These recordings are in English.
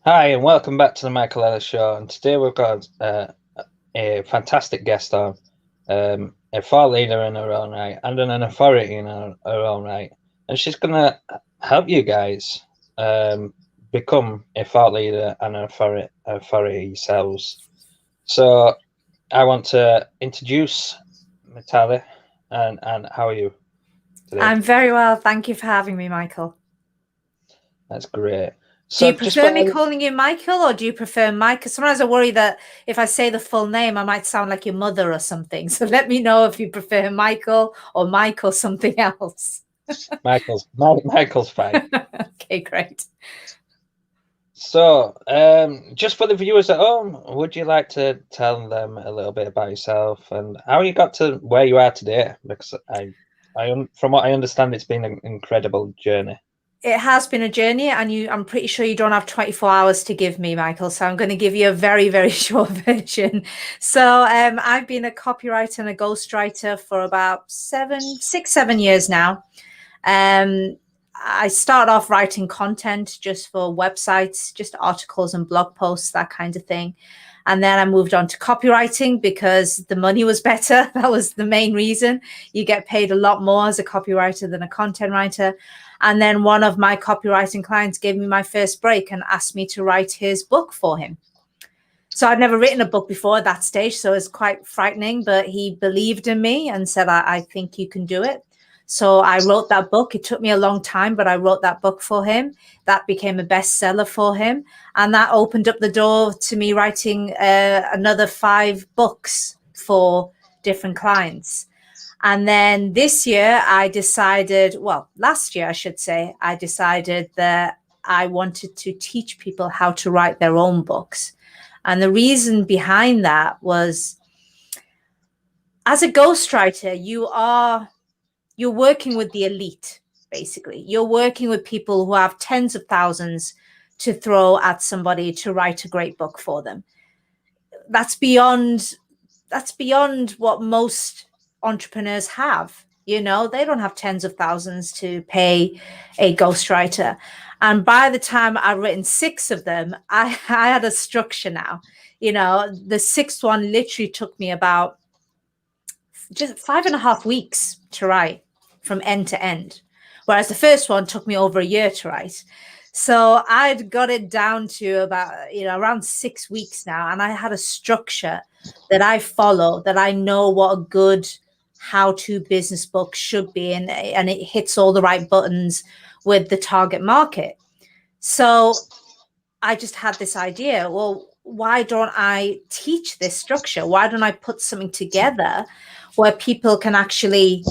Hi, and welcome back to the Michael Ellis Show. And today we've got a fantastic guest on, a thought leader in her own right, and an authority in her own right. And she's going to help you guys become a thought leader and an authority yourselves. So I want to introduce Mitali, and how are you today? I'm very well. Thank you for having me, Michael. That's great. Do So you just prefer for me calling you Michael or do you prefer Mike? 'Cause sometimes I worry that if I say the full name, I might sound like your mother or something. So let me know if you prefer Michael or Mike or something else. Michael's fine. Okay, great. So, just for the viewers at home, would you like to tell them a little bit about yourself and how you got to where you are today? Because from what I understand, it's been an incredible journey. It has been a journey, and I'm pretty sure you don't have 24 hours to give me, Michael. So I'm going to give you a very, very short version. So I've been a copywriter and a ghostwriter for about 7 years now. Um, I started off writing content just for websites, just articles and blog posts, that kind of thing. And then I moved on to copywriting because the money was better. That was the main reason. You get paid a lot more as a copywriter than a content writer. And then one of my copywriting clients gave me my first break and asked me to write his book for him. So I'd never written a book before at that stage, so it's quite frightening, but he believed in me and said, I think you can do it. So I wrote that book. It took me a long time, but I wrote that book for him. That became a bestseller for him. And that opened up the door to me writing another 5 books for different clients. And then this year, I decided, well, last year, I should say, I decided that I wanted to teach people how to write their own books. And the reason behind that was, as a ghostwriter, you're working with the elite, basically. You're working with people who have tens of thousands to throw at somebody to write a great book for them. That's beyond what most entrepreneurs have. They don't have tens of thousands to pay a ghostwriter. And by the time I've written 6 of them, I had a structure now. The sixth one literally took me about just 5.5 weeks to write from end to end, whereas the first one took me over a year to write. So I'd got it down to about, around 6 weeks now. And I had a structure that I follow, that I know what a good how-to business book should be. And it hits all the right buttons with the target market. So I just had this idea, well, why don't I teach this structure? Why don't I put something together where people can actually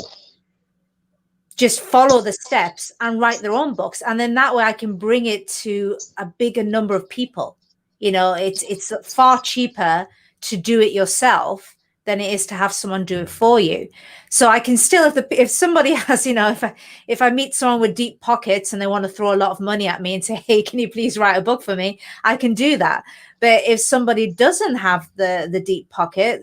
just follow the steps and write their own books? And then that way I can bring it to a bigger number of people. It's far cheaper to do it yourself than it is to have someone do it for you. So I can still, if somebody has, if I meet someone with deep pockets and they want to throw a lot of money at me and say, hey, can you please write a book for me? I can do that. But if somebody doesn't have the deep pocket,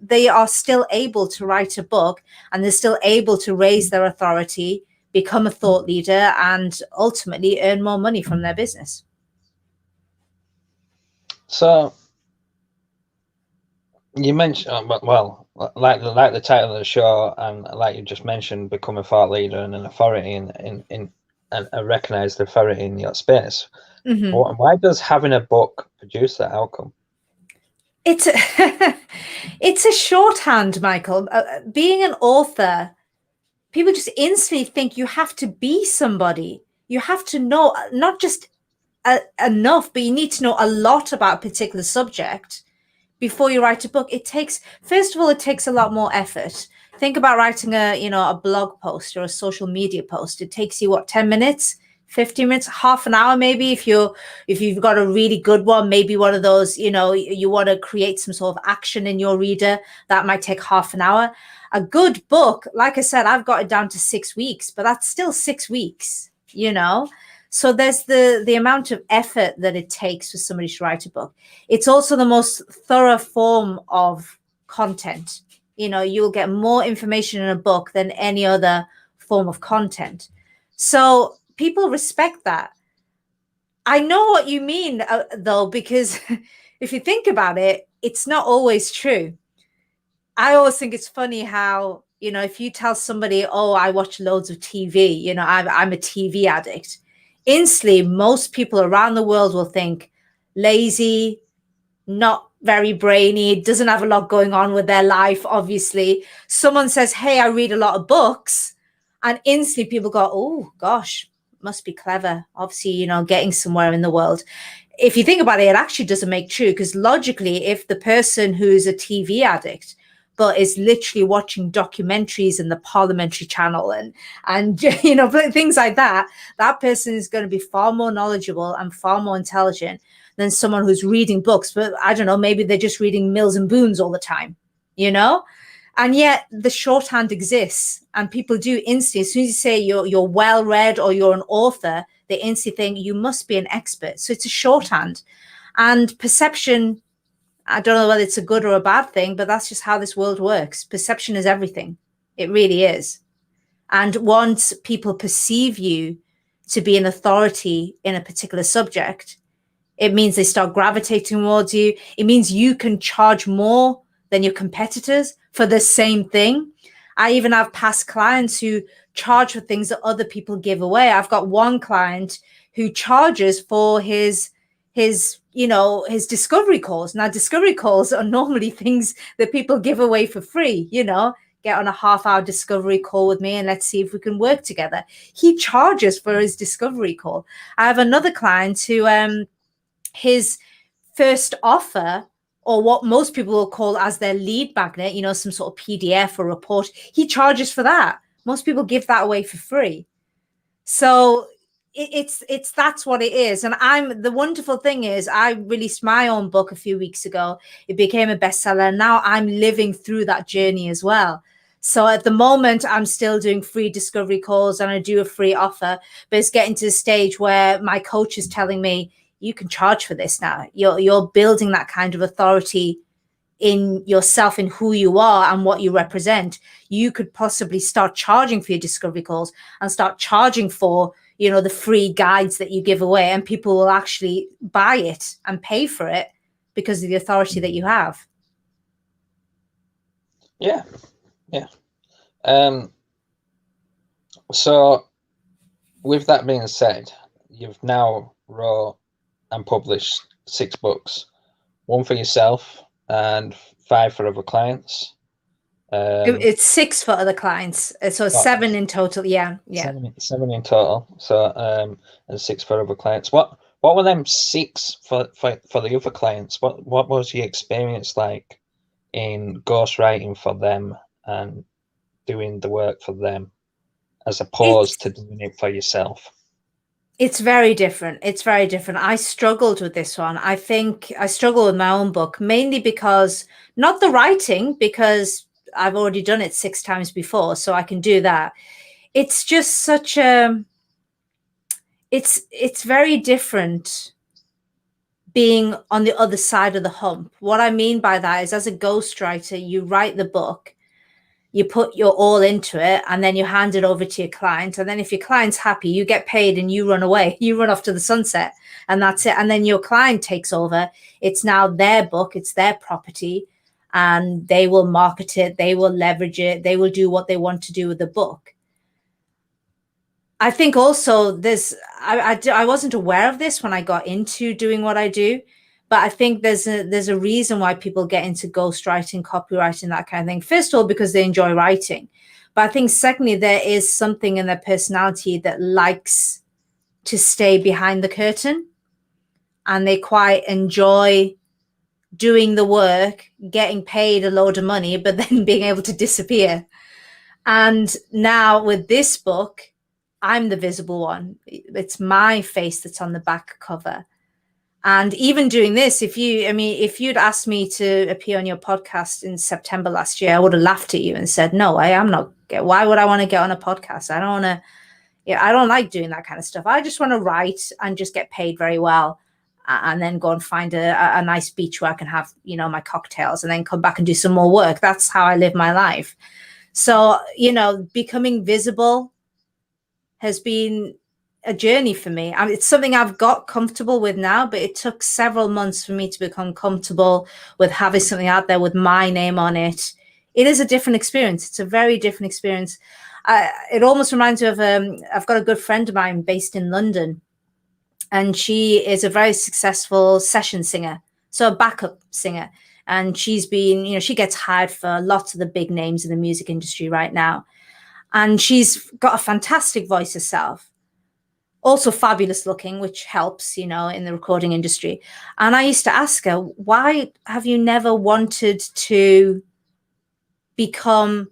they are still able to write a book, and they're still able to raise their authority, become a thought leader, and ultimately earn more money from their business. So you mentioned, well, like the title of the show, and like you just mentioned, become a thought leader and an authority in and a recognized authority in your space. Mm-hmm. Why does having a book produce that outcome? It's it's a shorthand, Michael. Being an author, people just instantly think you have to be somebody. You have to know not just enough, but you need to know a lot about a particular subject before you write a book. First of all, it takes a lot more effort. Think about writing a blog post or a social media post. It takes you what, 10 minutes, 15 minutes, half an hour, maybe, if you've got a really good one, maybe one of those, you want to create some sort of action in your reader, that might take half an hour. A good book, like I said, I've got it down to 6 weeks, but that's still 6 weeks. So there's the amount of effort that it takes for somebody to write a book. It's also the most thorough form of content. You'll get more information in a book than any other form of content. So people respect that. I know what you mean, though, because if you think about it, it's not always true. I always think it's funny how, if you tell somebody, oh, I watch loads of TV, I'm a TV addict, instantly, most people around the world will think lazy, not very brainy, doesn't have a lot going on with their life, obviously. Someone says, hey, I read a lot of books. And instantly people go, oh, gosh, must be clever. Obviously, getting somewhere in the world. If you think about it, it actually doesn't make true, because logically, if the person who's a TV addict but is literally watching documentaries in the parliamentary channel and things like that, that person is going to be far more knowledgeable and far more intelligent than someone who's reading books. But I don't know, maybe they're just reading Mills and Boons all the time, And yet the shorthand exists, and people do instantly, as soon as you say you're well read or you're an author, they instantly think you must be an expert. So it's a shorthand. And perception, I don't know whether it's a good or a bad thing, but that's just how this world works. Perception is everything. It really is. And once people perceive you to be an authority in a particular subject, it means they start gravitating towards you. It means you can charge more than your competitors for the same thing. I even have past clients who charge for things that other people give away. I've got one client who charges for his discovery calls. Now, discovery calls are normally things that people give away for free, get on a half-hour discovery call with me and let's see if we can work together. He charges for his discovery call. I have another client who his first offer, or what most people will call as their lead magnet, some sort of PDF or report, he charges for that. Most people give that away for free. So it's that's what it is. And the wonderful thing is, I released my own book a few weeks ago. It became a bestseller. And now I'm living through that journey as well. So at the moment, I'm still doing free discovery calls and I do a free offer, but it's getting to the stage where my coach is telling me, you can charge for this now. You're building that kind of authority in yourself, in who you are and what you represent. You could possibly start charging for your discovery calls and start charging for, the free guides that you give away, and people will actually buy it and pay for it because of the authority that you have. Yeah. So with that being said, you've now wrote and published 6 books, 1 for yourself and 5 for other clients. It's 6 for other clients, so 7 in total. Yeah. 7 in total. So and 6 for other clients. What were them 6 for the other clients? What was your experience like in ghostwriting for them and doing the work for them, as opposed to doing it for yourself? It's very different. I struggled with this one. I think I struggled with my own book, mainly because, not the writing, because I've already done it 6 times before, so I can do that. It's just such a, it's very different being on the other side of the hump. What I mean by that is, as a ghostwriter, you write the book, you put your all into it, and then you hand it over to your client. And then if your client's happy, you get paid and you run away. You run off to the sunset, and that's it. And then your client takes over. It's now their book. It's their property, and they will market it. They will leverage it. They will do what they want to do with the book. I think also I wasn't aware of this when I got into doing what I do, but I think there's a reason why people get into ghostwriting, copywriting, that kind of thing. First of all, because they enjoy writing. But I think secondly, there is something in their personality that likes to stay behind the curtain, and they quite enjoy doing the work, getting paid a load of money, but then being able to disappear. And now with this book, I'm the visible one. It's my face that's on the back cover. And even doing this, if you'd asked me to appear on your podcast in September last year, I would have laughed at you and said, no, I am not. Why would I want to get on a podcast? I don't like doing that kind of stuff. I just want to write and just get paid very well, and then go and find a nice beach where I can have, my cocktails, and then come back and do some more work. That's how I live my life. So, becoming visible has been a journey for me. I mean, it's something I've got comfortable with now, but it took several months for me to become comfortable with having something out there with my name on it. It is a different experience. It's a very different experience. It almost reminds me of I've got a good friend of mine based in London, and she is a very successful session singer, so a backup singer. And she's been, she gets hired for lots of the big names in the music industry right now. And she's got a fantastic voice herself. Also fabulous looking, which helps, in the recording industry. And I used to ask her, why have you never wanted to become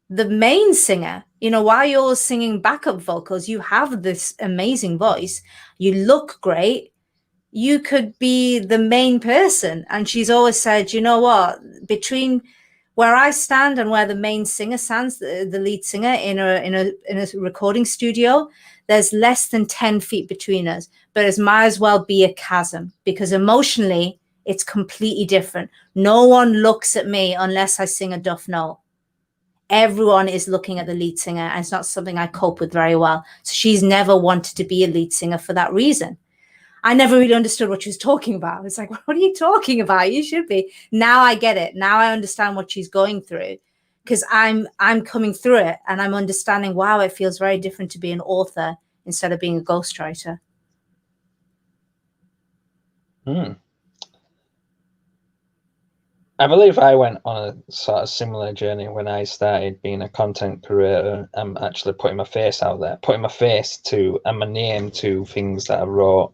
the main singer? Why are you always singing backup vocals? You have this amazing voice. You look great. You could be the main person. And she's always said, you know what, between where I stand and where the main singer stands, the lead singer in a recording studio, there's less than 10 feet between us, but it might as well be a chasm, because emotionally it's completely different. No one looks at me unless I sing a duff note. Everyone is looking at the lead singer, and it's not something I cope with very well. So she's never wanted to be a lead singer for that reason. I never really understood what she was talking about. It's like, what are you talking about? You should be. Now I get it. Now I understand what she's going through, because I'm coming through it, and I'm understanding, wow, it feels very different to be an author instead of being a ghostwriter. I believe I went on a sort of similar journey when I started being a content creator and actually putting my face out there, putting my face to and my name to things that I wrote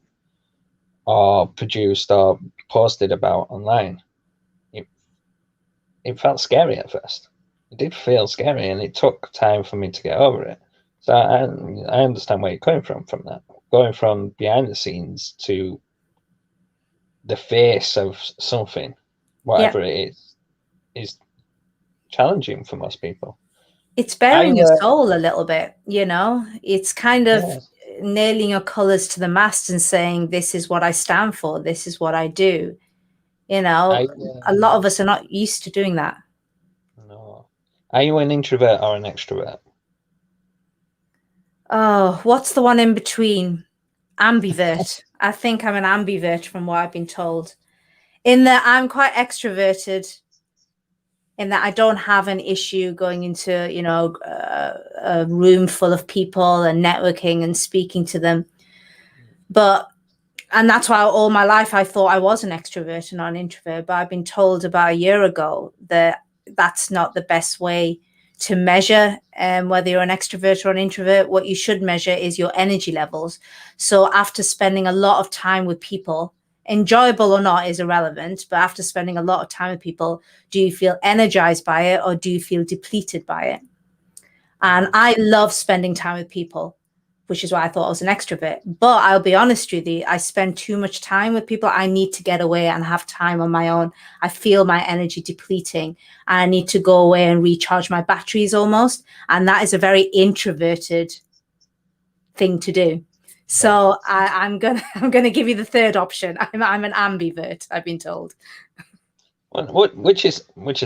or produced or posted about online. It felt scary at first. It did feel scary, and it took time for me to get over it. So I understand where you're coming from that. Going from behind the scenes to the face of something, whatever it is challenging for most people. It's bearing your soul a little bit, It's kind of nailing your colors to the mast and saying, this is what I stand for. This is what I do. A lot of us are not used to doing that. No. Are you an introvert or an extrovert? Oh, what's the one in between? Ambivert. I think I'm an ambivert from what I've been told. In that I'm quite extroverted, in that I don't have an issue going into, a room full of people and networking and speaking to them. And that's why all my life I thought I was an extrovert and not an introvert. But I've been told about a year ago that that's not the best way to measure whether you're an extrovert or an introvert. What you should measure is your energy levels. So after spending a lot of time with people, enjoyable or not is irrelevant, but after spending a lot of time with people, do you feel energized by it or do you feel depleted by it? And I love spending time with people, which is why I thought I was an extrovert. But I'll be honest with you, I spend too much time with people. I need to get away and have time on my own. I feel my energy depleting, and I need to go away and recharge my batteries almost. And that is a very introverted thing to do. So I'm gonna give you the third option. I'm an ambivert, I've been told. Which is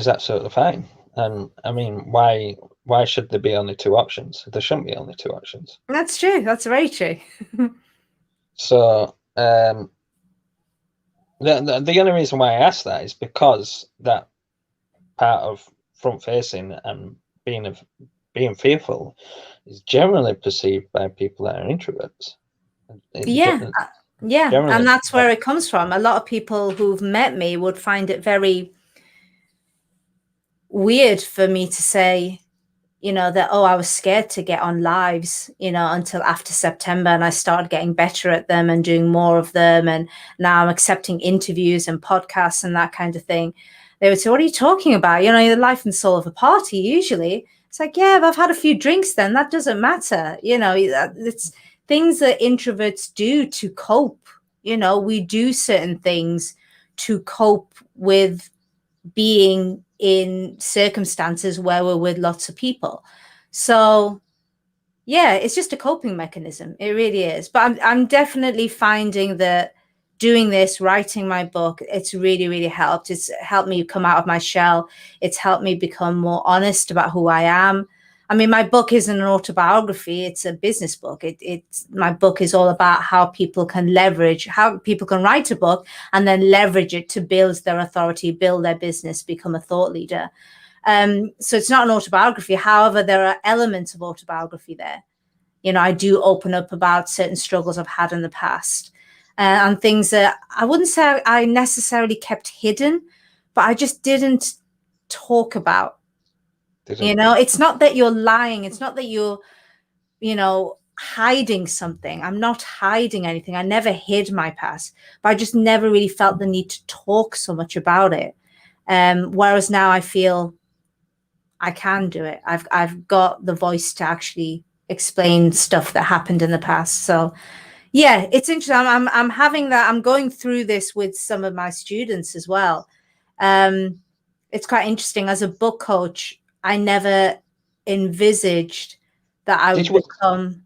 absolutely fine. And I mean, why should there be only two options? There shouldn't be only two options. That's true. That's very true. So the only reason why I asked that is because that part of front facing and being fearful is generally perceived by people that are introverts. Yeah, and that's where it comes from. A lot of people who've met me would find it very weird for me to say, that, I was scared to get on lives, until after September, and I started getting better at them and doing more of them. And now I'm accepting interviews and podcasts and that kind of thing. They would say, what are you talking about? You're the life and soul of a party usually. It's like, yeah, but I've had a few drinks then. That doesn't matter. It's things that introverts do to cope. We do certain things to cope with being in circumstances where we're with lots of people. So yeah, it's just a coping mechanism. It really is. But I'm definitely finding that doing this, writing my book, it's really, really helped. It's helped me come out of my shell. It's helped me become more honest about who I am. I mean, my book isn't an autobiography, it's a business book. My book is all about how people can write a book and then leverage it to build their authority, build their business, become a thought leader. So it's not an autobiography. However, there are elements of autobiography there. You know, I do open up about certain struggles I've had in the past, and things that I wouldn't say I necessarily kept hidden, but I just didn't talk about. You know, it's not that you're lying. It's not that you're, you know, hiding something. I'm not hiding anything. I never hid my past, but I just never really felt the need to talk so much about it. Whereas now I feel I can do it. I've got the voice to actually explain stuff that happened in the past. So yeah, it's interesting. I'm having that. I'm going through this with some of my students as well. It's quite interesting. As a book coach, I never envisaged that I would become.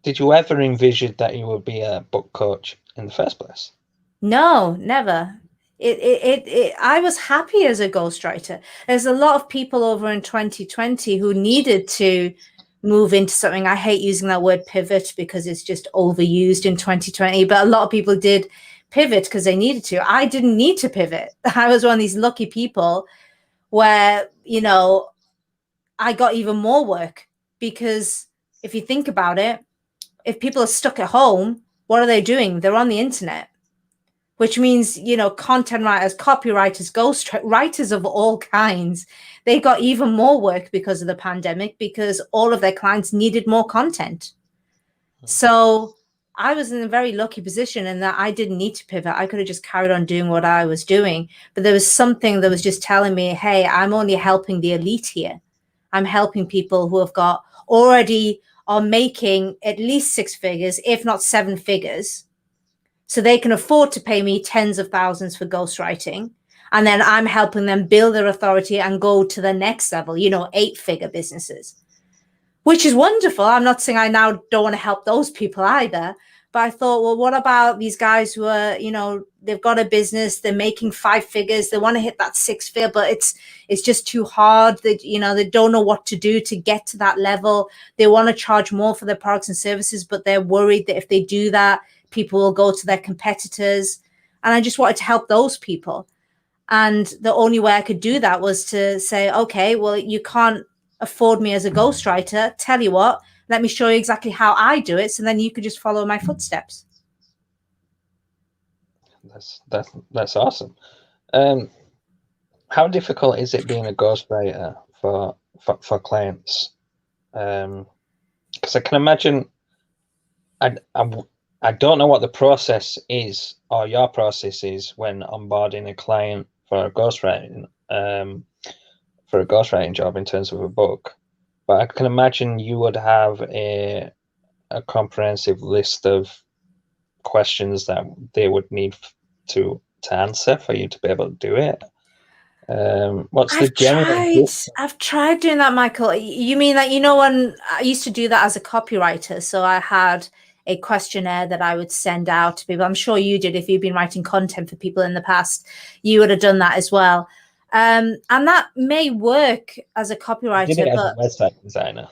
Did you ever envision that you would be a book coach in the first place? No, never. I was happy as a ghostwriter. There's a lot of people over in 2020 who needed to move into something. I hate using that word pivot because it's just overused in 2020, but a lot of people did pivot because they needed to. I didn't need to pivot. I was one of these lucky people where, you know, I got even more work, because if you think about it, if people are stuck at home, what are they doing? They're on the internet, which means, you know, content writers, copywriters, ghost writers of all kinds, they got even more work because of the pandemic, because all of their clients needed more content. So I was in a very lucky position in that I didn't need to pivot. I could have just carried on doing what I was doing. But there was something that was just telling me, hey, I'm only helping the elite here. I'm helping people who have got already are making at least 6 figures, if not 7 figures. So they can afford to pay me tens of thousands for ghostwriting. And then I'm helping them build their authority and go to the next level, you know, 8-figure businesses, which is wonderful. I'm not saying I now don't want to help those people either. But I thought, well, what about these guys who are, you know, they've got a business, they're making 5 figures, they want to hit that 6 figure, but it's just too hard. That, you know, they don't know what to do to get to that level. They want to charge more for their products and services, but they're worried that if they do that, people will go to their competitors. And I just wanted to help those people. And the only way I could do that was to say, okay, well, you can't afford me as a ghostwriter. Tell you what, let me show you exactly how I do it, so then you could just follow my footsteps. That's awesome. How difficult is it being a ghostwriter for clients? Because I can imagine, I don't know what the process is, or your process is, when onboarding a client for a ghostwriting job in terms of a book. But I can imagine you would have a comprehensive list of questions that they would need to answer for you to be able to do it. What's the general? I've tried doing that, Michael. You mean that, you know, when I used to do that as a copywriter, so I had a questionnaire that I would send out to people. I'm sure you did. If you've been writing content for people in the past, you would have done that as well. And that may work as a copywriter. I did it as a website designer.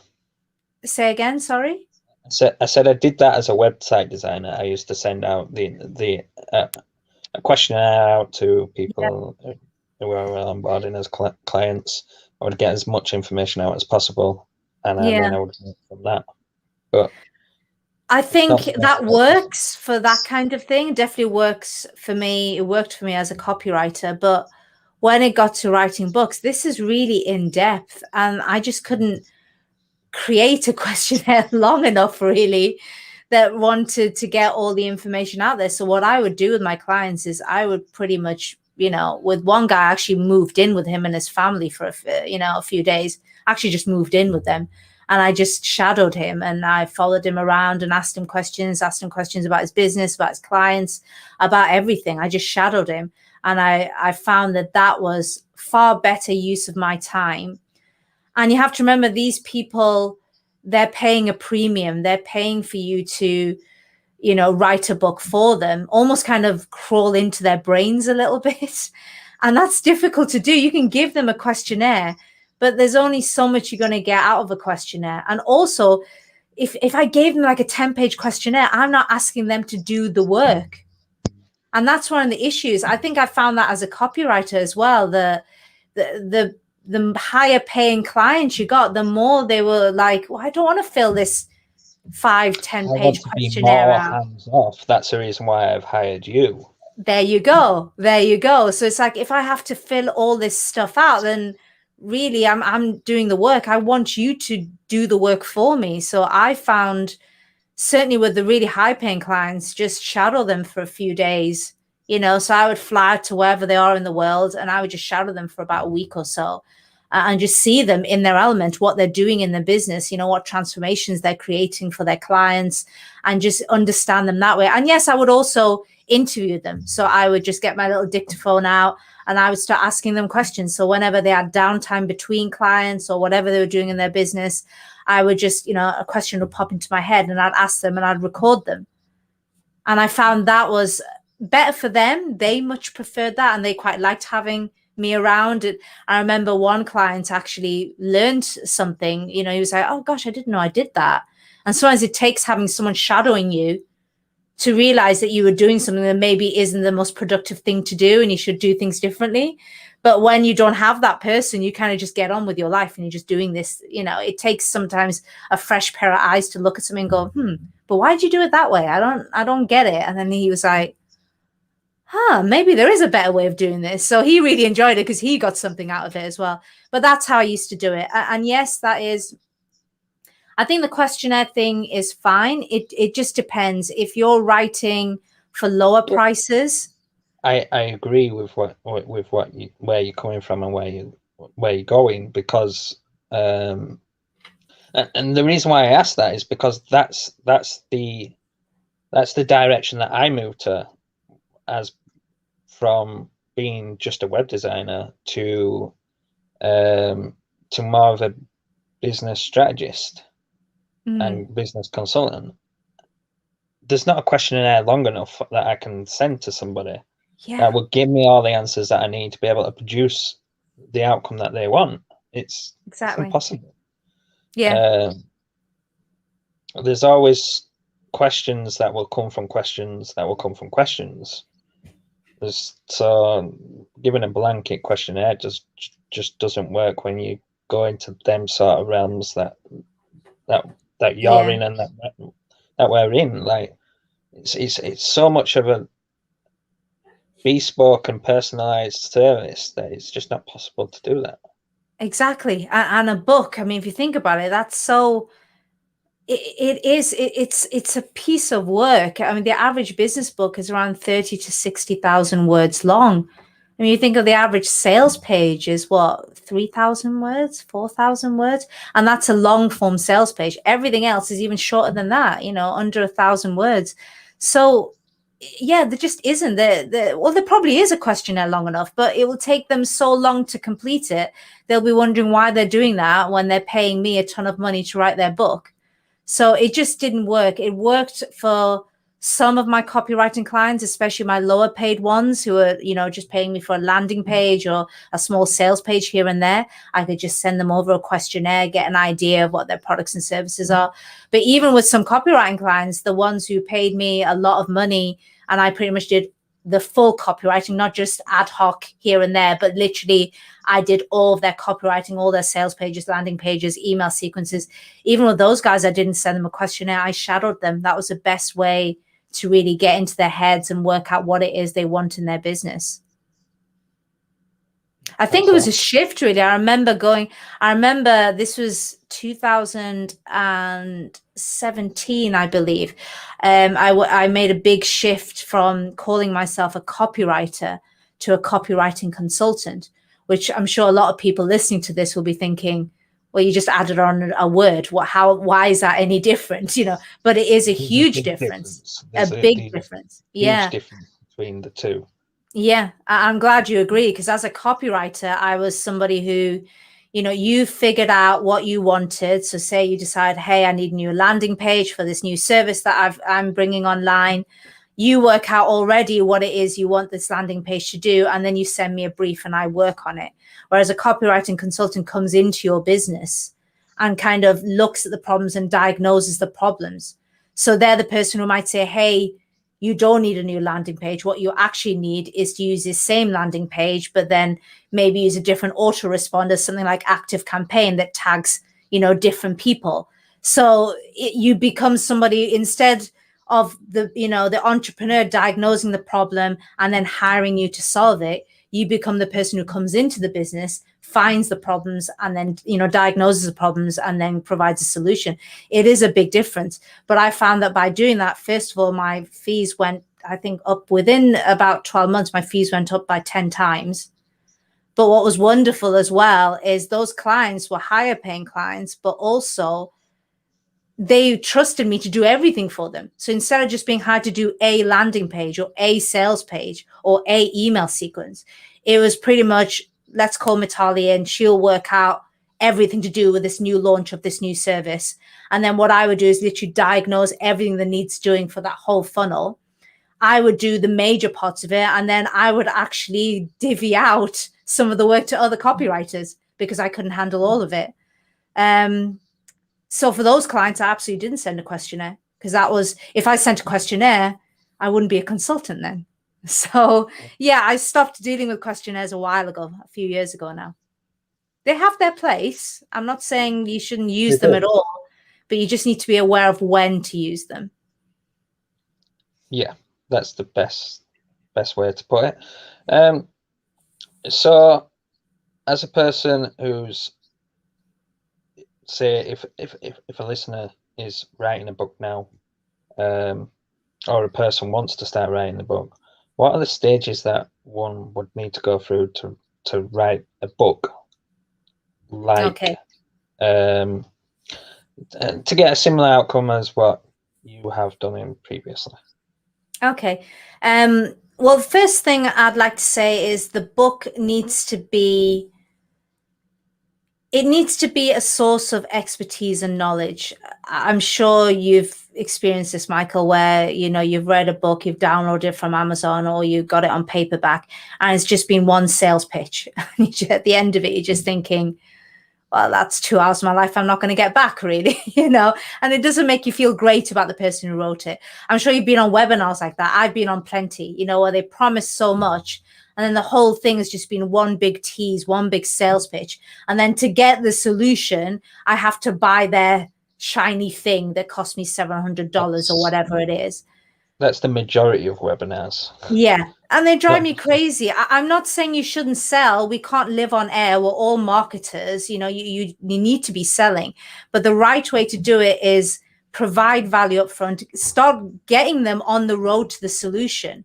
Say again, sorry? I said I did that as a website designer. I used to send out a questionnaire out to people who were onboarding as clients. I would get as much information out as possible, and then I would work from that. But I think that works for that kind of thing. Definitely works for me. It worked for me as a copywriter, but when it got to writing books, this is really in depth, and I just couldn't create a questionnaire long enough, really, that wanted to get all the information out there. So what I would do with my clients is I would pretty much, you know, with one guy, I actually moved in with him and his family for a few days. Actually just moved in with them. And I just shadowed him, and I followed him around and asked him questions about his business, about his clients, about everything. I just shadowed him. And I found that was far better use of my time. And you have to remember, these people, they're paying a premium. They're paying for you to, you know, write a book for them, almost kind of crawl into their brains a little bit. And that's difficult to do. You can give them a questionnaire, but there's only so much you're going to get out of a questionnaire. And also, if I gave them like a 10-page questionnaire, I'm not asking them to do the work. And that's one of the issues. I think I found that as a copywriter as well. The higher paying clients you got, the more they were like, well, I don't want to fill this 5-10-page questionnaire out. Hands off. That's the reason why I've hired you. There you go. There you go. So it's like, if I have to fill all this stuff out, then really I'm doing the work. I want you to do the work for me. So I found, certainly with the really high paying clients, just shadow them for a few days, so I would fly to wherever they are in the world, and I would just shadow them for about a week or so, and just see them in their element, what they're doing in their business, what transformations they're creating for their clients, and just understand them that way. And yes, I would also interview them. So I would just get my little dictaphone out and I would start asking them questions. So whenever they had downtime between clients or whatever they were doing in their business, I would just, a question would pop into my head and I'd ask them and I'd record them. And I found that was better for them. They much preferred that, and they quite liked having me around. And I remember one client actually learned something, he was like, oh gosh, I didn't know I did that. And sometimes it takes having someone shadowing you to realize that you were doing something that maybe isn't the most productive thing to do and you should do things differently. But when you don't have that person, you kind of just get on with your life and you're just doing this. It takes sometimes a fresh pair of eyes to look at something and go, but why did you do it that way? I don't get it. And then he was like, maybe there is a better way of doing this. So he really enjoyed it because he got something out of it as well. But that's how I used to do it. And yes, I think the questionnaire thing is fine. It just depends. If you're writing for lower prices, I agree with where you're coming from and where you're going, because and the reason why I asked that is because that's the direction that I moved to, as from being just a web designer to more of a business strategist and business consultant. There's not a questionnaire long enough that I can send to somebody that will give me all the answers that I need to be able to produce the outcome that they want. It's impossible. There's always questions that will come from questions that will come from questions. So giving a blanket questionnaire just doesn't work when you go into them sort of realms that you're in and that we're in. Like it's so much of a bespoke and personalized service that it's just not possible to do that. Exactly. And a book, I mean, if you think about it, that's so it's a piece of work. I mean, the average business book is around 30 to 60,000 words long. I mean, you think of the average sales page is what, 3,000 words, 4,000 words? And that's a long form sales page. Everything else is even shorter than that, under 1,000 words. So yeah, there just isn't. Well, there probably is a questionnaire long enough, but it will take them so long to complete it. They'll be wondering why they're doing that when they're paying me a ton of money to write their book. So it just didn't work. It worked for some of my copywriting clients, especially my lower paid ones who are, just paying me for a landing page or a small sales page here and there. I could just send them over a questionnaire, get an idea of what their products and services are. But even with some copywriting clients, the ones who paid me a lot of money and I pretty much did the full copywriting, not just ad hoc here and there, but literally I did all of their copywriting, all their sales pages, landing pages, email sequences. Even with those guys, I didn't send them a questionnaire. I shadowed them. That was the best way to really get into their heads and work out what it is they want in their business. I think there was a shift really. I remember this was 2017, I believe. I made a big shift from calling myself a copywriter to a copywriting consultant, which I'm sure a lot of people listening to this will be thinking, well, you just added on a word. Why is that any different? But it is a huge difference. A big difference. Huge difference between the two. Yeah, I'm glad you agree, because as a copywriter, I was somebody who, you figured out what you wanted. So say you decide, hey, I need a new landing page for this new service that I'm bringing online. You work out already what it is you want this landing page to do, and then you send me a brief and I work on it. Whereas a copywriting consultant comes into your business and kind of looks at the problems and diagnoses the problems. So they're the person who might say, hey, you don't need a new landing page. What you actually need is to use this same landing page, but then maybe use a different autoresponder, something like Active Campaign that tags, different people. So you become somebody, instead of the entrepreneur diagnosing the problem and then hiring you to solve it, you become the person who comes into the business, finds the problems, and then diagnoses the problems and then provides a solution. It is a big difference. But I found that by doing that, first of all, my fees went, I think, up within about 12 months. My fees went up by 10 times. But what was wonderful as well is those clients were higher paying clients, but also they trusted me to do everything for them. So instead of just being hired to do a landing page or a sales page or a email sequence, it was pretty much, let's call Mitali and she'll work out everything to do with this new launch of this new service. And then what I would do is literally diagnose everything that needs doing for that whole funnel. I would do the major parts of it, and then I would actually divvy out some of the work to other copywriters because I couldn't handle all of it. So for those clients, I absolutely didn't send a questionnaire, because that was, if I sent a questionnaire, I wouldn't be a consultant then. So yeah, I stopped dealing with questionnaires a while ago, a few years ago now. They have their place. I'm not saying you shouldn't use them at all, but you just need to be aware of when to use them. Yeah, that's the best way to put it. So as a person who's, say, if a listener is writing a book now, or a person wants to start writing a book, what are the stages that one would need to go through to write a book, like, to get a similar outcome as what you have done in previously? Okay. Well, the first thing I'd like to say is the book needs to be, it needs to be a source of expertise and knowledge. I'm sure you've experienced this, Michael, where, you've read a book, you've downloaded it from Amazon, or you got it on paperback, and it's just been one sales pitch. At the end of it, you're just thinking, well, that's 2 hours of my life I'm not going to get back, really, and it doesn't make you feel great about the person who wrote it. I'm sure you've been on webinars like that. I've been on plenty, where they promise so much, and then the whole thing has just been one big tease, one big sales pitch. And then to get the solution, I have to buy their shiny thing that cost me $700 or whatever it is. That's the majority of webinars. Yeah. And they drive me crazy. I'm not saying you shouldn't sell. We can't live on air. We're all marketers. You need to be selling. But the right way to do it is provide value up front. Start getting them on the road to the solution.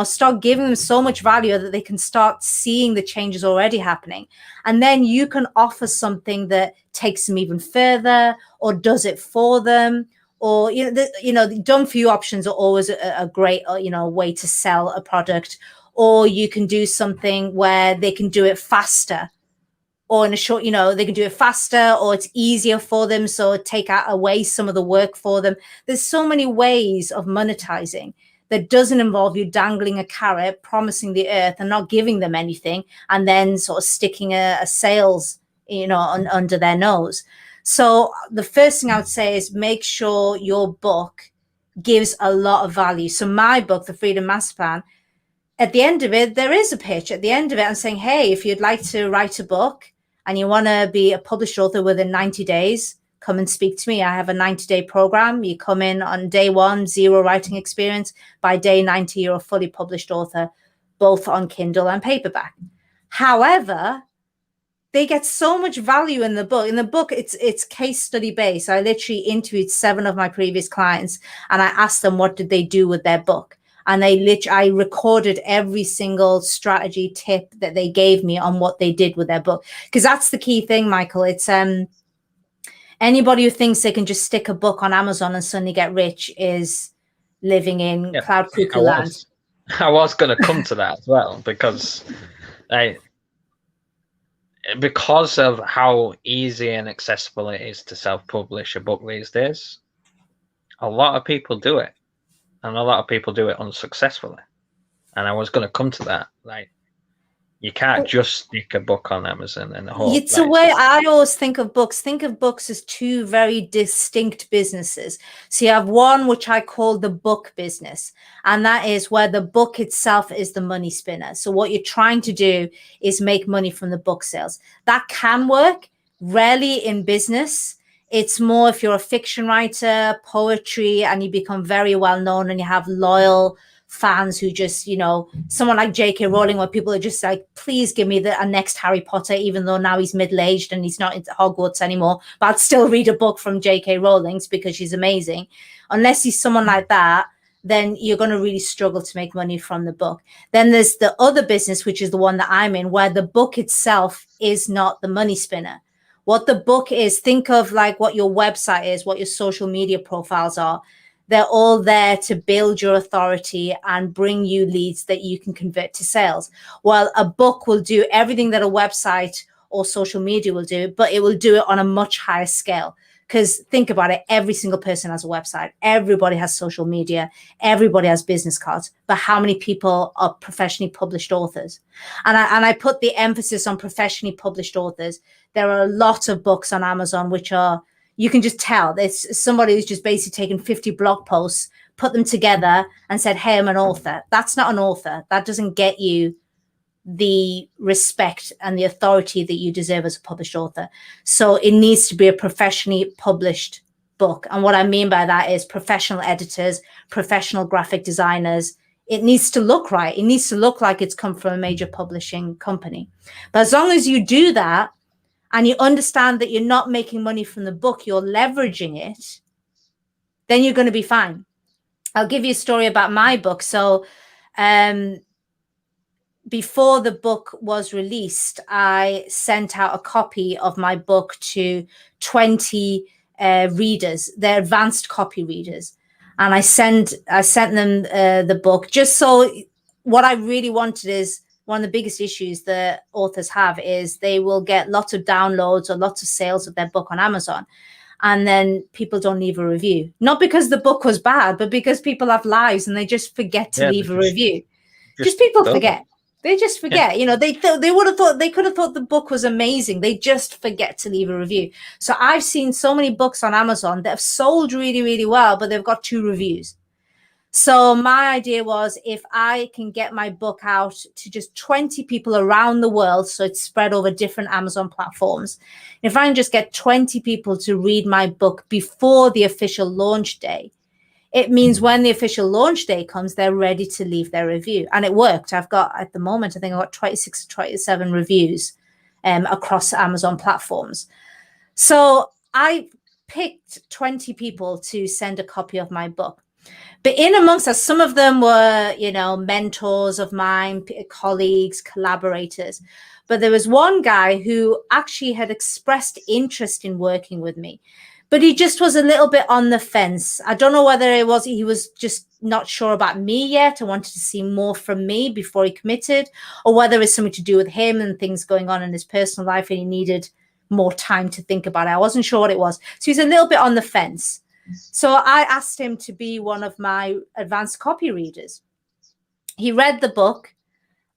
Start giving them so much value that they can start seeing the changes already happening. And then you can offer something that takes them even further or does it for them. Or, the done for you options are always a great, way to sell a product. Or you can do something where they can do it faster, or in a short, they can do it faster, or it's easier for them. So take away some of the work for them. There's so many ways of monetizing that doesn't involve you dangling a carrot, promising the earth and not giving them anything, and then sort of sticking a sales, under their nose. So the first thing I would say is make sure your book gives a lot of value. So my book, The Freedom Master Plan, at the end of it, there is a pitch. At the end of it, I'm saying, hey, if you'd like to write a book and you want to be a published author within 90 days, come and speak to me. I have a 90-day program. You come in on day 1, 0 writing experience. By day 90, you're a fully published author, both on Kindle and paperback. However, they get so much value in the book. In the book, it's case study based. I literally interviewed 7 of my previous clients, and I asked them what did they do with their book. And I recorded every single strategy tip that they gave me on what they did with their book. Because that's the key thing, Michael. It's anybody who thinks they can just stick a book on Amazon and suddenly get rich is living in cloud cuckoo land. I was going to come to that as well, because of how easy and accessible it is to self-publish a book these days, a lot of people do it. and a lot of people do it unsuccessfully. And I was going to come to that. Like, you can't just stick a book on Amazon and hope. It's the way I always think of books. Think of books as two very distinct businesses. So you have one which I call the book business, and that is where the book itself is the money spinner. So what you're trying to do is make money from the book sales. That can work, rarely in business. It's more if you're a fiction writer, poetry, and you become very well known and you have loyal fans who just, you know, someone like J.K. Rowling, where people are just like, please give me a next Harry Potter, even though now he's middle-aged and he's not into Hogwarts anymore, but I'd still read a book from J.K. Rowling's because she's amazing. Unless he's someone like that, then you're going to really struggle to make money from the book. Then there's the other business, which is the one that I'm in, where the book itself is not the money spinner. What the book is, think of like what your website is, what your social media profiles are. They're all there to build your authority and bring you leads that you can convert to sales. While a book will do everything that a website or social media will do, but it will do it on a much higher scale. Because think about it, every single person has a website. Everybody has social media. Everybody has business cards. But how many people are professionally published authors? And I put the emphasis on professionally published authors. There are a lot of books on Amazon which are, you can just tell it's somebody who's just basically taken 50 blog posts, put them together and said, hey, I'm an author. That's not an author. That doesn't get you the respect and the authority that you deserve as a published author. So it needs to be a professionally published book. And what I mean by that is professional editors, professional graphic designers. It needs to look right. It needs to look like it's come from a major publishing company. But as long as you do that, and you understand that you're not making money from the book, you're leveraging it, then you're going to be fine. I'll give you a story about my book. So before the book was released, I sent out a copy of my book to 20 readers. They're advanced copy readers. And I sent them the book just so what I really wanted is, one of the biggest issues that authors have is they will get lots of downloads or lots of sales of their book on Amazon. And then people don't leave a review. Not because the book was bad, but because people have lives and they just forget to leave a review. Just people forget. They just forget. Yeah. You know, they would have thought, they could have thought the book was amazing. They just forget to leave a review. So I've seen so many books on Amazon that have sold really, really well, but they've got 2 reviews. So my idea was, if I can get my book out to just 20 people around the world, so it's spread over different Amazon platforms, if I can just get 20 people to read my book before the official launch day, it means when the official launch day comes, they're ready to leave their review. And it worked. I've got, at the moment, I think I've got 26 or 27 reviews across Amazon platforms. So I picked 20 people to send a copy of my book. But in amongst us, some of them were, you know, mentors of mine, colleagues, collaborators. But there was one guy who actually had expressed interest in working with me, but he just was a little bit on the fence. I don't know whether it was he was just not sure about me yet and wanted to see more from me before he committed, or whether it's something to do with him and things going on in his personal life and he needed more time to think about it. I wasn't sure what it was. So he's a little bit on the fence. So I asked him to be one of my advanced copy readers. He read the book,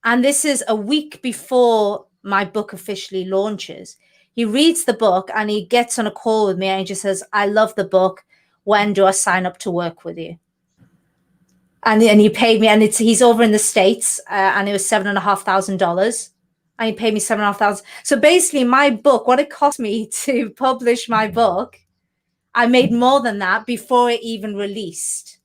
and this is a week before my book officially launches. He reads the book and he gets on a call with me and he just says, I love the book. When do I sign up to work with you? And he paid me, and he's over in the States, and it was $7,500. And he paid me $7,500. So basically my book, what it cost me to publish my book, I made more than that before it even released,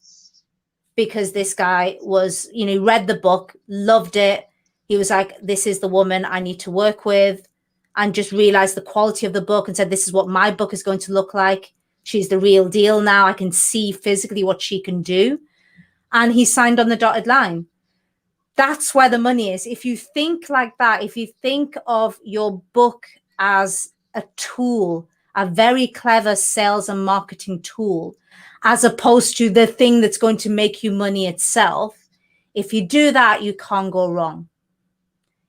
because this guy was, you know, read the book, loved it. He was like, this is the woman I need to work with, and just realized the quality of the book and said, this is what my book is going to look like. She's the real deal now. I can see physically what she can do. And he signed on the dotted line. That's where the money is. If you think like that, if you think of your book as a tool, a very clever sales and marketing tool, as opposed to the thing that's going to make you money itself, if you do that, you can't go wrong.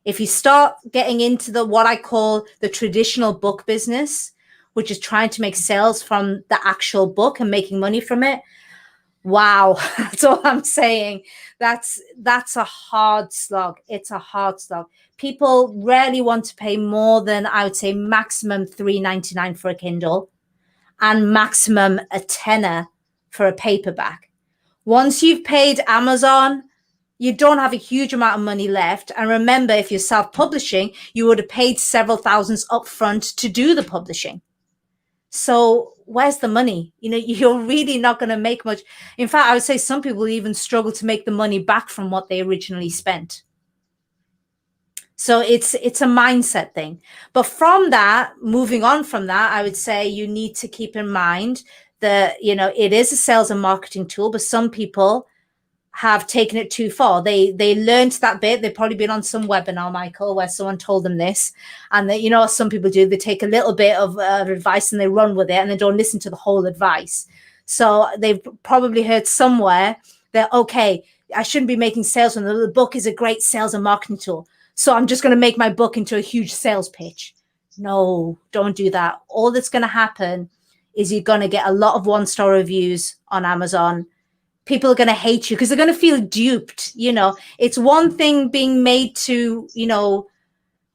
If you start getting into the what I call the traditional book business, which is trying to make sales from the actual book and making money from it, Wow, that's all I'm saying. That's a hard slog. It's a hard slog. People rarely want to pay more than, I would say, maximum $3.99 for a Kindle and maximum a tenner for a paperback. Once you've paid Amazon, you don't have a huge amount of money left. And remember, if you're self-publishing, you would have paid several thousands up front to do the publishing. So where's the money? You're really not going to make much. In fact, I would say some people even struggle to make the money back from what they originally spent. So it's a mindset thing. But from that, moving on from that, I would say you need to keep in mind that, it is a sales and marketing tool, but some people have taken it too far. They learned that bit. They've probably been on some webinar, Michael, where someone told them this, and that, some people do, they take a little bit of advice and they run with it and they don't listen to the whole advice. So they've probably heard somewhere that, okay, I shouldn't be making sales when the book is a great sales and marketing tool, so I'm just going to make my book into a huge sales pitch. No, don't do that. All that's going to happen is you're going to get a lot of 1-star reviews on Amazon. People are going to hate you because they're going to feel duped. It's one thing being made to,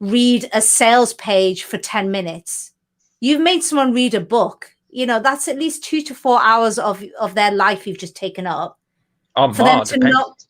read a sales page for 10 minutes. You've made someone read a book. That's at least 2 to 4 hours of their life you've just taken up. Or for more, them to not,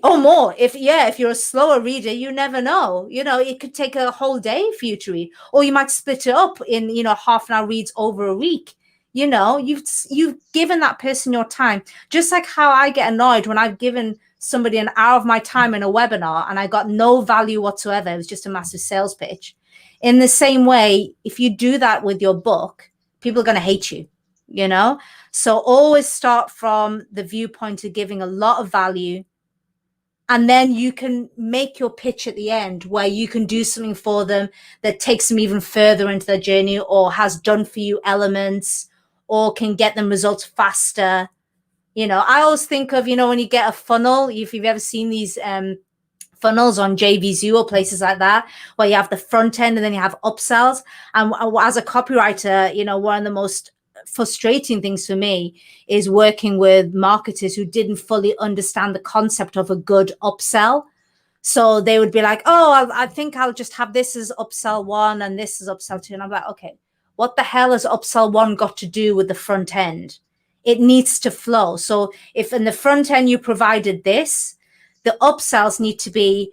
or more. If you're a slower reader, you never know. It could take a whole day for you to read, or you might split it up in, half an hour reads over a week. You've given that person your time, just like how I get annoyed when I've given somebody an hour of my time in a webinar and I got no value whatsoever. It was just a massive sales pitch. In the same way, if you do that with your book, people are going to hate you, So always start from the viewpoint of giving a lot of value. And then you can make your pitch at the end where you can do something for them that takes them even further into their journey, or has done for you elements, or can get them results faster. I always think of, when you get a funnel, if you've ever seen these funnels on JVZoo or places like that, where you have the front end and then you have upsells. And as a copywriter, one of the most frustrating things for me is working with marketers who didn't fully understand the concept of a good upsell. So they would be like, oh, I think I'll just have this as upsell 1 and this is upsell 2. And I'm like, okay, what the hell has upsell 1 got to do with the front end? It needs to flow. So if in the front end you provided this, the upsells need to be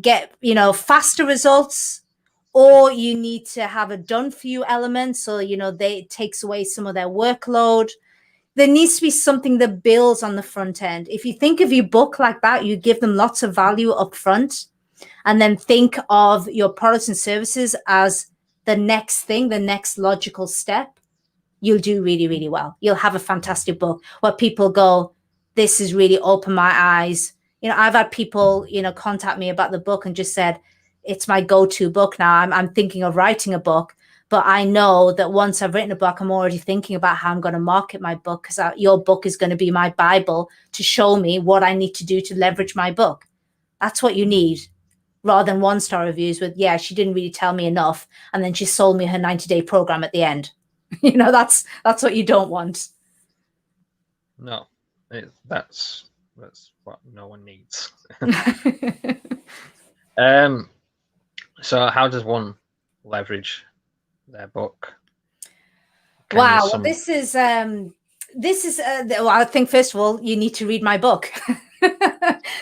get faster results, or you need to have a done for you element. So, it takes away some of their workload. There needs to be something that builds on the front end. If you think of your book like that, you give them lots of value up front, and then think of your products and services as the next thing, the next logical step. You'll do really, really well. You'll have a fantastic book where people go, this has really opened my eyes. I've had people, contact me about the book and just said, it's my go-to book now. I'm thinking of writing a book, but I know that once I've written a book, I'm already thinking about how I'm going to market my book, because your book is going to be my Bible to show me what I need to do to leverage my book. That's what you need, rather than 1-star reviews with, yeah, she didn't really tell me enough, and then she sold me her 90-day program at the end. That's what you don't want. No, that's what no one needs. So how does one leverage their book? Wow, well, this is well, I think first of all you need to read my book.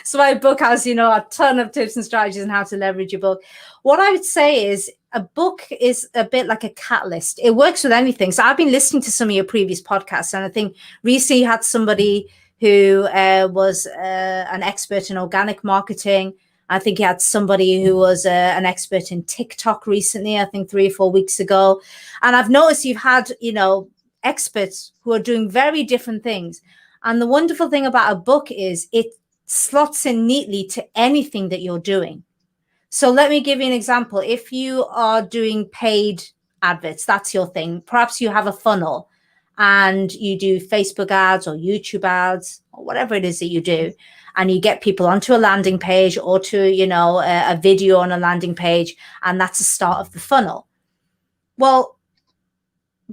So my book has a ton of tips and strategies on how to leverage your book. What I would say is a book is a bit like a catalyst. It works with anything. So I've been listening to some of your previous podcasts, and I think recently you had somebody who was an expert in organic marketing. I think you had somebody who was an expert in TikTok recently, I think 3 or 4 weeks ago. And I've noticed you've had, experts who are doing very different things. And the wonderful thing about a book is it slots in neatly to anything that you're doing. So let me give you an example. If you are doing paid adverts, that's your thing. Perhaps you have a funnel and you do Facebook ads or YouTube ads or whatever it is that you do, and you get people onto a landing page or to, a video on a landing page, and that's the start of the funnel. Well,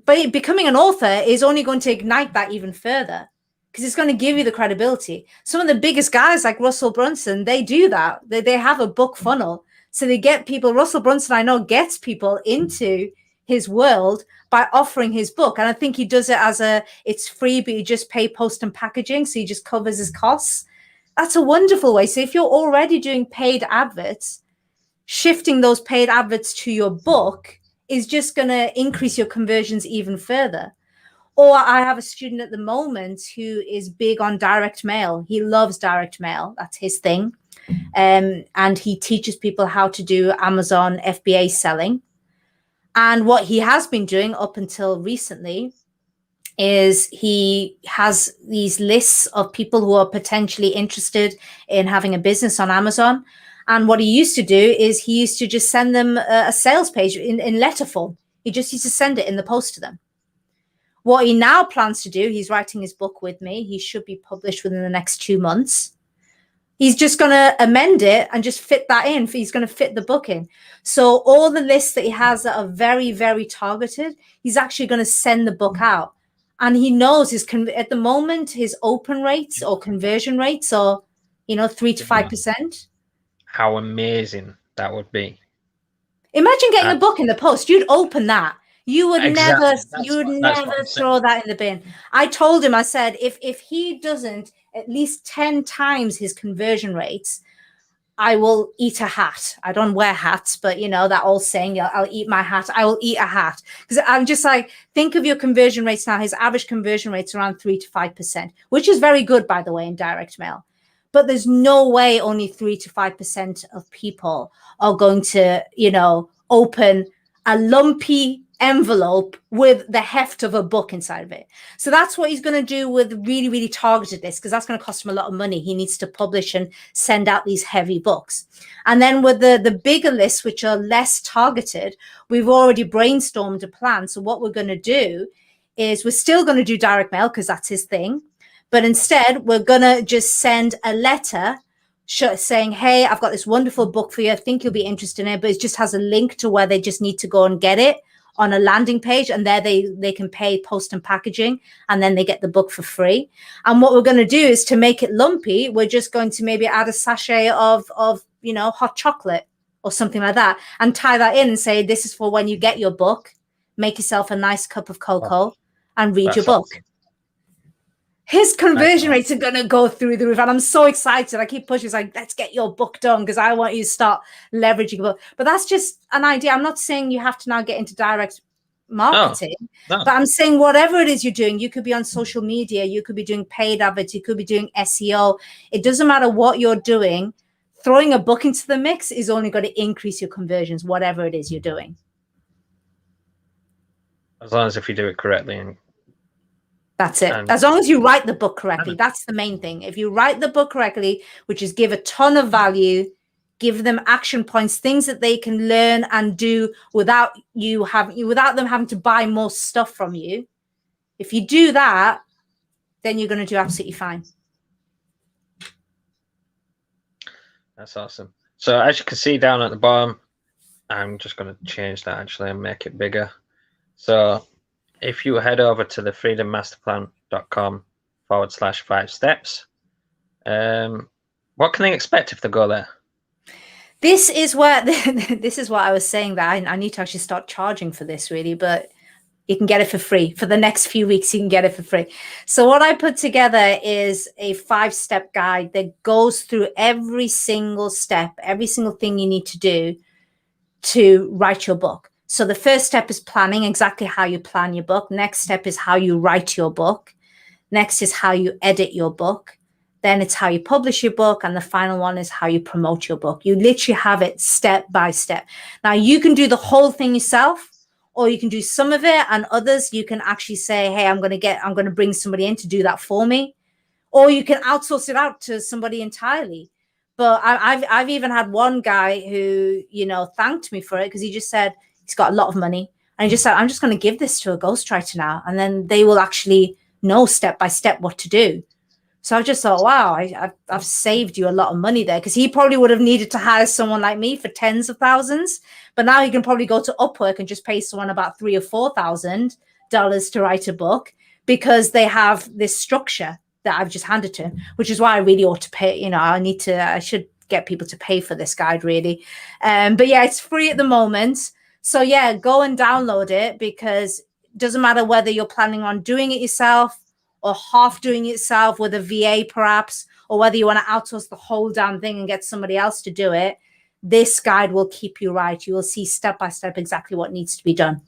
but becoming an author is only going to ignite that even further. because it's going to give you the credibility. Some of the biggest guys like Russell Brunson, they do that. They have a book funnel. So they get people, Russell Brunson, I know, gets people into his world by offering his book. And I think he does it as it's free, but you just pay post and packaging. So he just covers his costs. That's a wonderful way. So if you're already doing paid adverts, shifting those paid adverts to your book is just going to increase your conversions even further. Or I have a student at the moment who is big on direct mail. He loves direct mail. That's his thing. And he teaches people how to do Amazon FBA selling. And what he has been doing up until recently is he has these lists of people who are potentially interested in having a business on Amazon. And what he used to do is he used to just send them a sales page in letter form. He just used to send it in the post to them. What he now plans to do, he's writing his book with me. He should be published within the next 2 months. He's just going to amend it and just fit that in. He's going to fit the book in. So all the lists that he has that are very, very targeted, he's actually going to send the book out. And he knows at the moment, his open rates or conversion rates are, 3 to 5%. How amazing that would be. Imagine getting a book in the post. You'd open that. You would exactly. never throw that in the bin. I told him, I said, if he doesn't at least 10 times his conversion rates, I will eat a hat. I don't wear hats, but that old saying, I'll eat my hat. I will eat a hat. Because I'm just like, think of your conversion rates now. His average conversion rate's around 3 to 5%, which is very good, by the way, in direct mail. But there's no way only 3 to 5% of people are going to, open a lumpy envelope with the heft of a book inside of it. So that's what he's going to do with really, really targeted lists, because that's going to cost him a lot of money. He needs to publish and send out these heavy books. And then with the bigger lists, which are less targeted, we've already brainstormed a plan. So what we're going to do is we're still going to do direct mail because that's his thing. But instead, we're going to just send a letter saying, hey, I've got this wonderful book for you. I think you'll be interested in it. But it just has a link to where they just need to go and get it on a landing page. And there they can pay post and packaging. And then they get the book for free. And what we're going to do is, to make it lumpy, we're just going to maybe add a sachet of hot chocolate or something like that, and tie that in and say, this is for when you get your book. Make yourself a nice cup of cocoa and read your book. Awesome. His conversion rates are going to go through the roof. And I'm so excited. I keep pushing. It's like, let's get your book done because I want you to start leveraging a book. But that's just an idea. I'm not saying you have to now get into direct marketing. No. But I'm saying whatever it is you're doing, you could be on social media. You could be doing paid adverts. You could be doing SEO. It doesn't matter what you're doing. Throwing a book into the mix is only going to increase your conversions, whatever it is you're doing. As long as if you do it correctly and that's it. As long as you write the book correctly, that's the main thing. If you write the book correctly, which is give a ton of value, give them action points, things that they can learn and do without them having to buy more stuff from you. If you do that, then you're going to do absolutely fine. That's awesome. So as you can see down at the bottom, I'm just going to change that actually and make it bigger. So if you head over to the freedommasterplan.com/5 steps, what can they expect if they go there? This is what I was saying, that I need to actually start charging for this really, but you can get it for free. For the next few weeks, you can get it for free. So what I put together is a 5-step guide that goes through every single step, every single thing you need to do to write your book. So the first step is planning, exactly how you plan your book. Next step is how you write your book. Next is how you edit your book. Then it's how you publish your book. And the final one is how you promote your book. You literally have it step by step. Now you can do the whole thing yourself, or you can do some of it, and others you can actually say, hey, I'm going to bring somebody in to do that for me. Or you can outsource it out to somebody entirely. But I've even had one guy who, thanked me for it because he just said, he's got a lot of money. And he just said, I'm just going to give this to a ghostwriter now. And then they will actually know step by step what to do. So I just thought, wow, I've saved you a lot of money there, because he probably would have needed to hire someone like me for tens of thousands. But now he can probably go to Upwork and just pay someone about $3,000 or $4,000 to write a book, because they have this structure. that I've just handed to him, which is why I really ought to pay. I should get people to pay for this guide, really. But yeah, it's free at the moment. So yeah, go and download it, because it doesn't matter whether you're planning on doing it yourself or half doing it yourself with a VA perhaps, or whether you want to outsource the whole damn thing and get somebody else to do it. This guide will keep you right. You will see step by step exactly what needs to be done.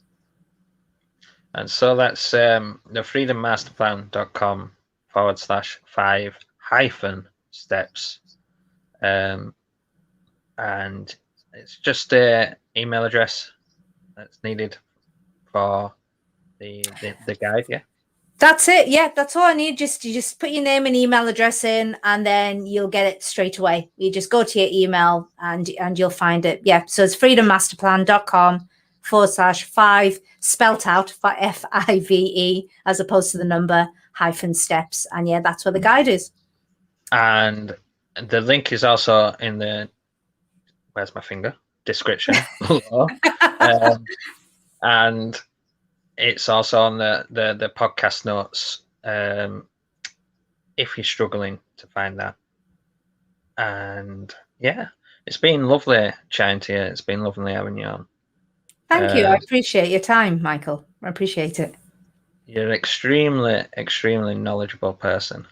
And so that's thefreedommasterplan.com/5-steps. And it's just an email address that's needed for the guide, yeah? That's it. Yeah, that's all I need. You just put your name and email address in, and then you'll get it straight away. You just go to your email and you'll find it. Yeah. So it's freedommasterplan.com/5 spelt out for FIVE as opposed to the number -steps. And yeah, that's where the guide is. And the link is also in the description below. And it's also on the podcast notes if you're struggling to find that. And yeah, it's been lovely chatting to you. It's been lovely having you on. Thank you. I appreciate your time, Michael. I appreciate it. You're an extremely, extremely knowledgeable person.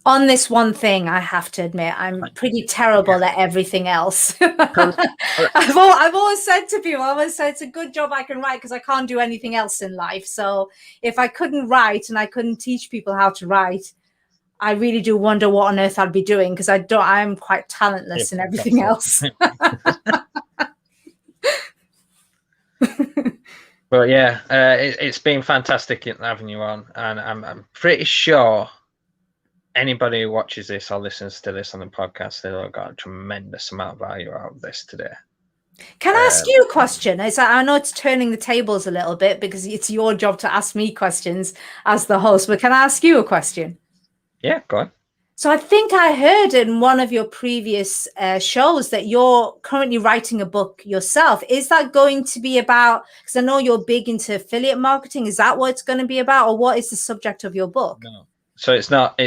On this one thing, I have to admit, I'm pretty terrible at everything else. I've always said to people, it's a good job I can write, because I can't do anything else in life. So if I couldn't write and I couldn't teach people how to write, I really do wonder what on earth I'd be doing, because I'm quite talentless in everything else. But yeah, it's been fantastic having you on, and I'm pretty sure anybody who watches this or listens to this on the podcast, they'll got a tremendous amount of value out of this today. Can I ask you a question? I know it's turning the tables a little bit, because it's your job to ask me questions as the host, but can I ask you a question? Yeah, go on. So I think I heard in one of your previous shows that you're currently writing a book yourself. Is that going to be about, because I know you're big into affiliate marketing, is that what it's going to be about, or what is the subject of your book? No. So it's not,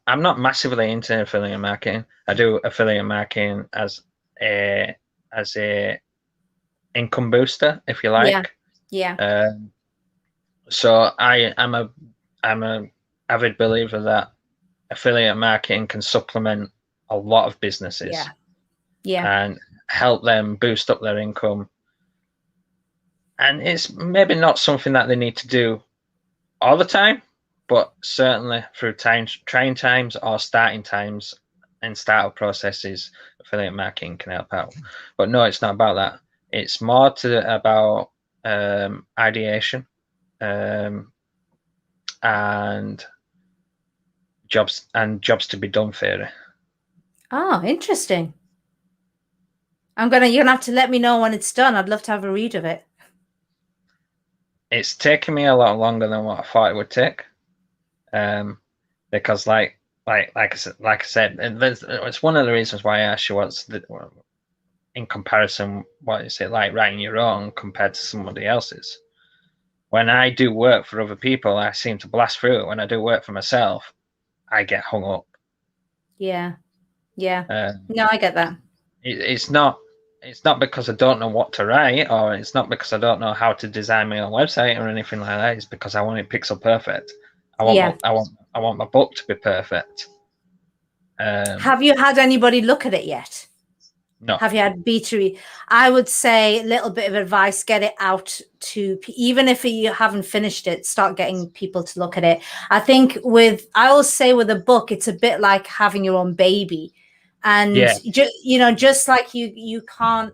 I'm not massively into affiliate marketing. I do affiliate marketing as a income booster, if you like. Yeah. So I'm a avid believer that affiliate marketing can supplement a lot of businesses. Yeah. And help them boost up their income. And it's maybe not something that they need to do all the time, but certainly through trying times or starting times and startup processes, affiliate marketing can help out. But no, it's not about that. It's more about ideation and jobs to be done theory. Oh, interesting. You're gonna have to let me know when it's done. I'd love to have a read of it. It's taken me a lot longer than what I thought it would take. Because like I said, it's one of the reasons why I asked you in comparison, what is it like writing your own compared to somebody else's. When I do work for other people, I seem to blast through it. When I do work for myself, I get hung up. Yeah. No, I get that. It's not because I don't know what to write, or it's not because I don't know how to design my own website or anything like that. It's because I want it pixel perfect. I want my book to be perfect. Have you had anybody look at it yet? No. Have you had beta? I would say a little bit of advice: get it out to, even if you haven't finished it, start getting people to look at it. I think I always say with a book, it's a bit like having your own baby, and just like you can't.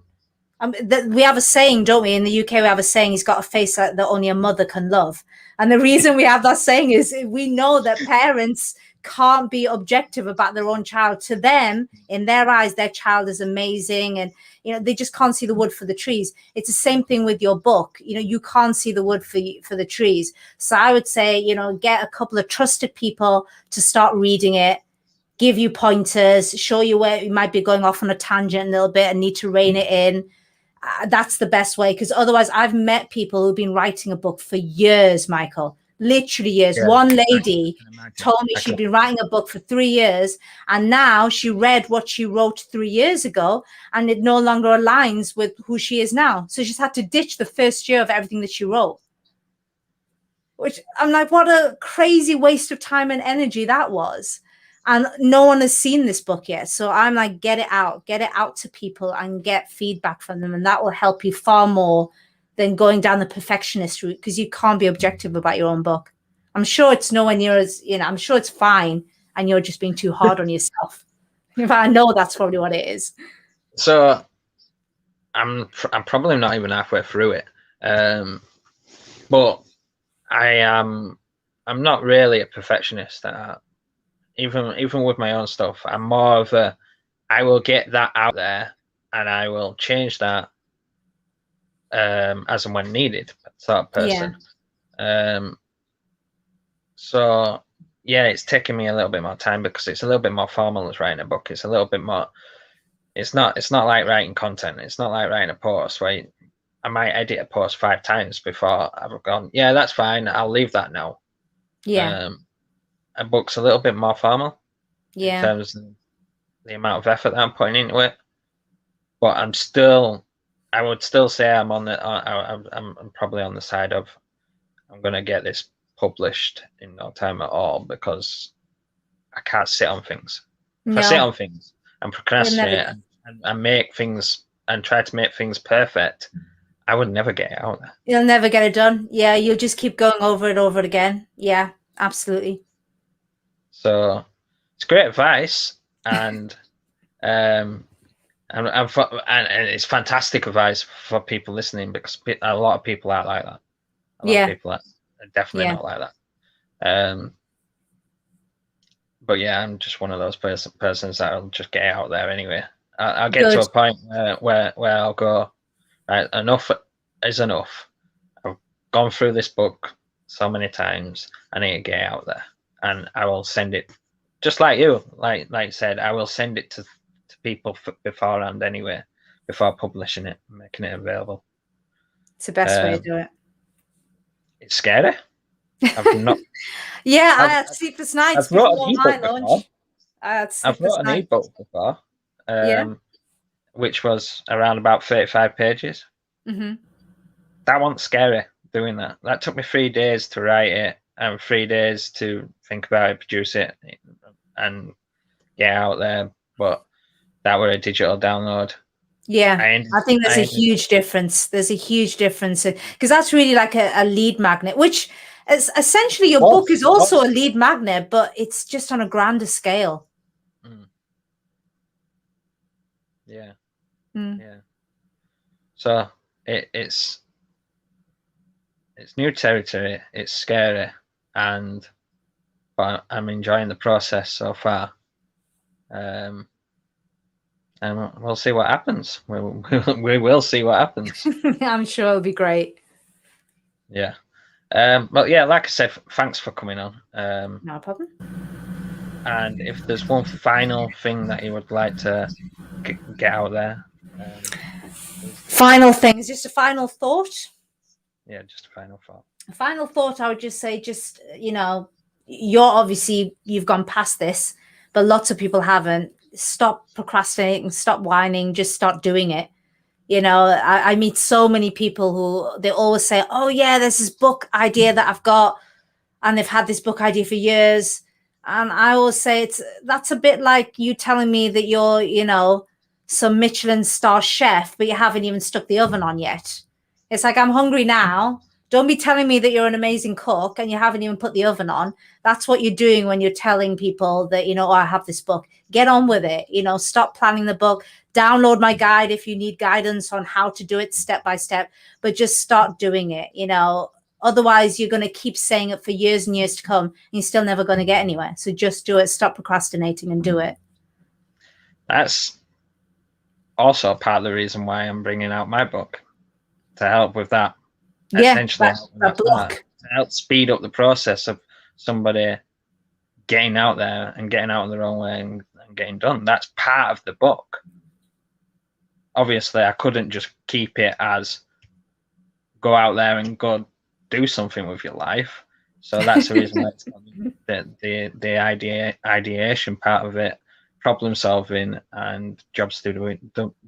We have a saying, don't we? In the UK, we have a saying: "He's got a face that only a mother can love." And the reason we have that saying is we know that parents can't be objective about their own child. To them, in their eyes, their child is amazing, and they just can't see the wood for the trees. It's the same thing with your book. You can't see the wood for the trees. So I would say, get a couple of trusted people to start reading it, give you pointers, show you where you might be going off on a tangent a little bit and need to rein it in. That's the best way, because otherwise I've met people who've been writing a book for years, Michael, literally years. Yeah, One I lady can imagine. told me she'd been writing a book for 3 years, and now she read what she wrote 3 years ago, and it no longer aligns with who she is now. So she's had to ditch the first year of everything that she wrote. Which I'm like, what a crazy waste of time and energy that was. And no one has seen this book yet. So I'm like, get it out to people and get feedback from them. And that will help you far more than going down the perfectionist route, because you can't be objective about your own book. I'm sure it's nowhere near as, I'm sure it's fine. And you're just being too hard on yourself. I know that's probably what it is. So I'm probably not even halfway through it. But I'm not really a perfectionist. Even with my own stuff, I'm more of a, I will get that out there and I will change that as and when needed, sort of person. Yeah. So yeah, it's taking me a little bit more time because it's a little bit more formal as writing a book. It's a little bit more. It's not like writing content. It's not like writing a post where I might edit a post 5 times before I've gone, yeah, that's fine, I'll leave that now. Yeah. A book's a little bit more formal. Yeah. In terms of the amount of effort that I'm putting into it. But I would still say I'm probably on the side of, I'm going to get this published in no time at all, because I can't sit on things. If I sit on things and procrastinate and make things and try to make things perfect, I would never get it out there. You'll never get it done. Yeah, you'll just keep going over it over again. Yeah, absolutely. So it's great advice, and and it's fantastic advice for people listening, because a lot of people are like that. A lot of people are definitely not like that. But yeah, I'm just one of those persons that'll just get out there anyway. I'll get to a point where I'll go, right, enough is enough. I've gone through this book so many times. I need to get out there, and I will send it, just like you, like you said. I will send it to people beforehand anyway, before publishing it and making it available. It's the best way to do it. It's scary. I've not. Yeah, I had sleepless nights before my launch. I've wrote an ebook before, which was around about 35 pages. Mm-hmm. That wasn't scary doing that. That took me 3 days to write it and 3 days to think about it, produce it, and get out there. But that were a digital download. Yeah, I think there's a huge difference. There's a huge difference, because that's really like a lead magnet, which is essentially your book is also a lead magnet, but it's just on a grander scale. Yeah. Yeah. So it's new territory. It's scary, but I'm enjoying the process so far. And we'll see what happens. We will see what happens. I'm sure it'll be great. Yeah. But yeah, like I said, thanks for coming on. No problem. And if there's one final thing that you would like to get out there. Final things, just a final thought. Yeah, just a final thought. A final thought, I would just say, you've gone past this, but lots of people haven't. Stop procrastinating, stop whining, just start doing it. I meet so many people who they always say, oh yeah, there's this book idea that I've got, and they've had this book idea for years. And I always say that's a bit like you telling me that you're, some Michelin star chef, but you haven't even stuck the oven on yet. It's like, I'm hungry now. Don't be telling me that you're an amazing cook and you haven't even put the oven on. That's what you're doing when you're telling people that, oh, I have this book. Get on with it. Stop planning the book. Download my guide if you need guidance on how to do it step by step, but just start doing it. Otherwise, you're going to keep saying it for years and years to come, and you're still never going to get anywhere. So just do it. Stop procrastinating and do it. That's also part of the reason why I'm bringing out my book, to help with that. Yeah, essentially that block. To help speed up the process of somebody getting out there and getting out in their own way and getting done. That's part of the book. Obviously, I couldn't just keep it as go out there and go do something with your life. So that's the reason why it's got the ideation part of it, problem solving, and jobs to do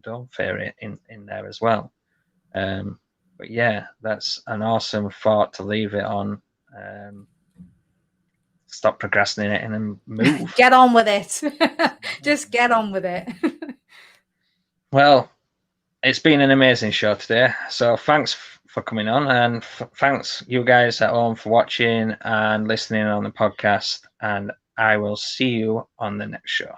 don't fear it in there as well. But yeah, that's an awesome thought to leave it on. Stop procrastinating and move. Get on with it. Just get on with it. Well, it's been an amazing show today. So thanks for coming on, and thanks you guys at home for watching and listening on the podcast. And I will see you on the next show.